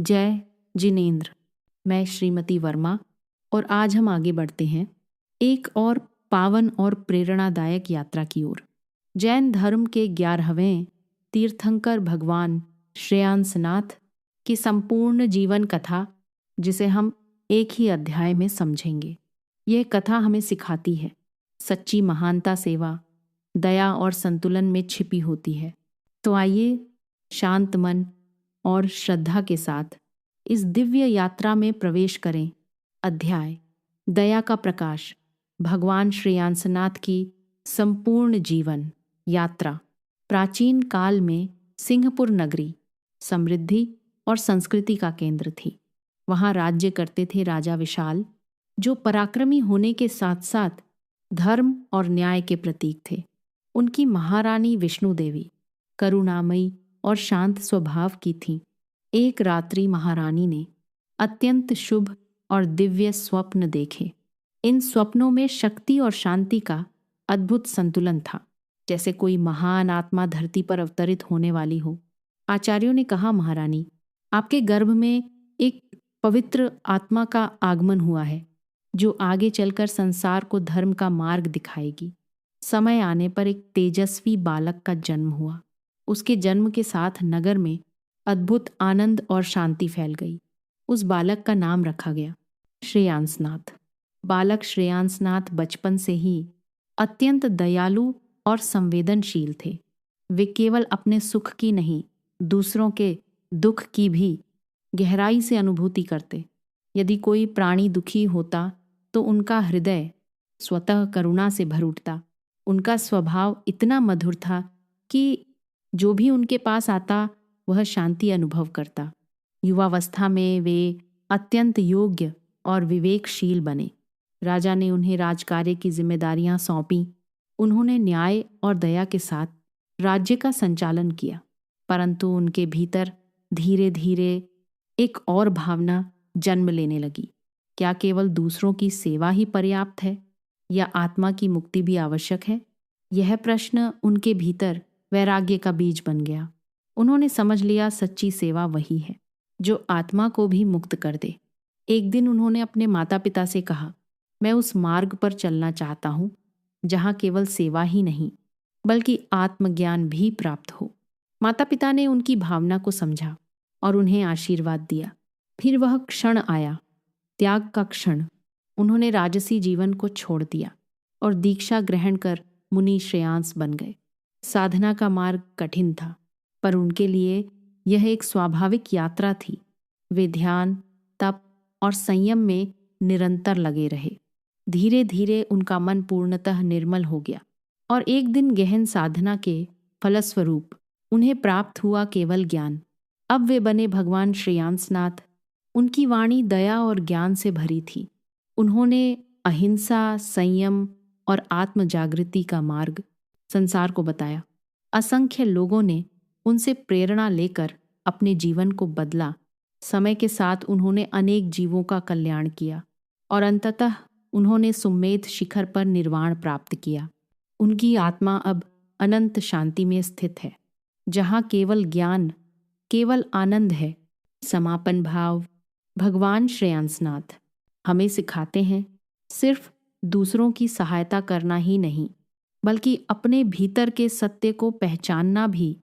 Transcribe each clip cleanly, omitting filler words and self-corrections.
जय जिनेंद्र। मैं श्रीमती वर्मा और आज हम आगे बढ़ते हैं एक और पावन और प्रेरणादायक यात्रा की ओर। जैन धर्म के 11वें तीर्थंकर भगवान श्रेयांसनाथ की संपूर्ण जीवन कथा, जिसे हम एक ही अध्याय में समझेंगे। यह कथा हमें सिखाती है सच्ची महानता सेवा, दया और संतुलन में छिपी होती है। तो आइए शांत मन और श्रद्धा के साथ इस दिव्य यात्रा में प्रवेश करें। अध्याय दया का प्रकाश, भगवान श्रेयांसनाथ की संपूर्ण जीवन यात्रा। प्राचीन काल में सिंहपुर नगरी समृद्धि और संस्कृति का केंद्र थी। वहाँ राज्य करते थे राजा विशाल, जो पराक्रमी होने के साथ साथ धर्म और न्याय के प्रतीक थे। उनकी महारानी विष्णु देवी करुणामयी और शांत स्वभाव की थी। एक रात्रि महारानी ने अत्यंत शुभ और दिव्य स्वप्न देखे। इन स्वप्नों में शक्ति और शांति का अद्भुत संतुलन था, जैसे कोई महान आत्मा धरती पर अवतरित होने वाली हो। आचार्यों ने कहा, महारानी, आपके गर्भ में एक पवित्र आत्मा का आगमन हुआ है, जो आगे चलकर संसार को धर्म का मार्ग दिखाएगी। समय आने पर एक तेजस्वी बालक का जन्म हुआ। उसके जन्म के साथ नगर में अद्भुत आनंद और शांति फैल गई। उस बालक का नाम रखा गया श्रेयांसनाथ। बालक श्रेयांसनाथ बचपन से ही अत्यंत दयालु और संवेदनशील थे। वे केवल अपने सुख की नहीं, दूसरों के दुख की भी गहराई से अनुभूति करते। यदि कोई प्राणी दुखी होता तो उनका हृदय स्वतः करुणा से भर उठता। उनका स्वभाव इतना मधुर था कि जो भी उनके पास आता वह शांति अनुभव करता। युवावस्था में वे अत्यंत योग्य और विवेकशील बने। राजा ने उन्हें राजकार्य की जिम्मेदारियां सौंपीं। उन्होंने न्याय और दया के साथ राज्य का संचालन किया, परंतु उनके भीतर धीरे धीरे एक और भावना जन्म लेने लगी। क्या केवल दूसरों की सेवा ही पर्याप्त है, या आत्मा की मुक्ति भी आवश्यक है? यह प्रश्न उनके भीतर वैराग्य का बीज बन गया। उन्होंने समझ लिया, सच्ची सेवा वही है जो आत्मा को भी मुक्त कर दे। एक दिन उन्होंने अपने माता पिता से कहा, मैं उस मार्ग पर चलना चाहता हूँ जहाँ केवल सेवा ही नहीं बल्कि आत्मज्ञान भी प्राप्त हो। माता पिता ने उनकी भावना को समझा और उन्हें आशीर्वाद दिया। फिर वह क्षण आया, त्याग का क्षण। उन्होंने राजसी जीवन को छोड़ दिया और दीक्षा ग्रहण कर मुनि श्रेयांस बन गए। साधना का मार्ग कठिन था, पर उनके लिए यह एक स्वाभाविक यात्रा थी। वे ध्यान, तप और संयम में निरंतर लगे रहे। धीरे धीरे उनका मन पूर्णतः निर्मल हो गया और एक दिन गहन साधना के फलस्वरूप उन्हें प्राप्त हुआ केवल ज्ञान। अब वे बने भगवान श्रेयांसनाथ। उनकी वाणी दया और ज्ञान से भरी थी। उन्होंने अहिंसा, संयम और आत्म जागृति का मार्ग संसार को बताया। असंख्य लोगों ने उनसे प्रेरणा लेकर अपने जीवन को बदला। समय के साथ उन्होंने अनेक जीवों का कल्याण किया और अंततः उन्होंने सुमेध शिखर पर निर्वाण प्राप्त किया। उनकी आत्मा अब अनंत शांति में स्थित है, जहाँ केवल ज्ञान, केवल आनंद है। समापन भाव। भगवान श्रेयांसनाथ हमें सिखाते हैं, सिर्फ दूसरों की सहायता करना ही नहीं, बल्कि अपने भीतर के सत्य को पहचानना भी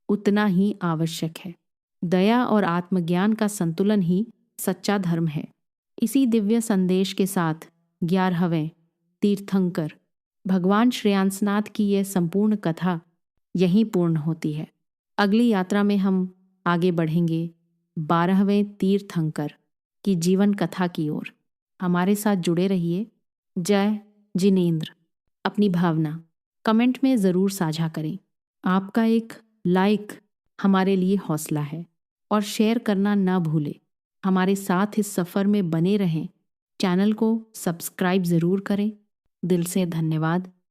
उतना ही आवश्यक है। दया और आत्मज्ञान का संतुलन ही सच्चा धर्म है। इसी दिव्य संदेश के साथ 11वें तीर्थंकर भगवान श्रेयांसनाथ की यह संपूर्ण कथा यहीं पूर्ण होती है। अगली यात्रा में हम आगे बढ़ेंगे 12वें तीर्थंकर की जीवन कथा की ओर। हमारे साथ जुड़े रहिए। जय जिनेंद्र। अपनी भावना कमेंट में ज़रूर साझा करें। आपका एक लाइक हमारे लिए हौसला है और शेयर करना ना भूलें। हमारे साथ इस सफ़र में बने रहें। चैनल को सब्सक्राइब ज़रूर करें। दिल से धन्यवाद।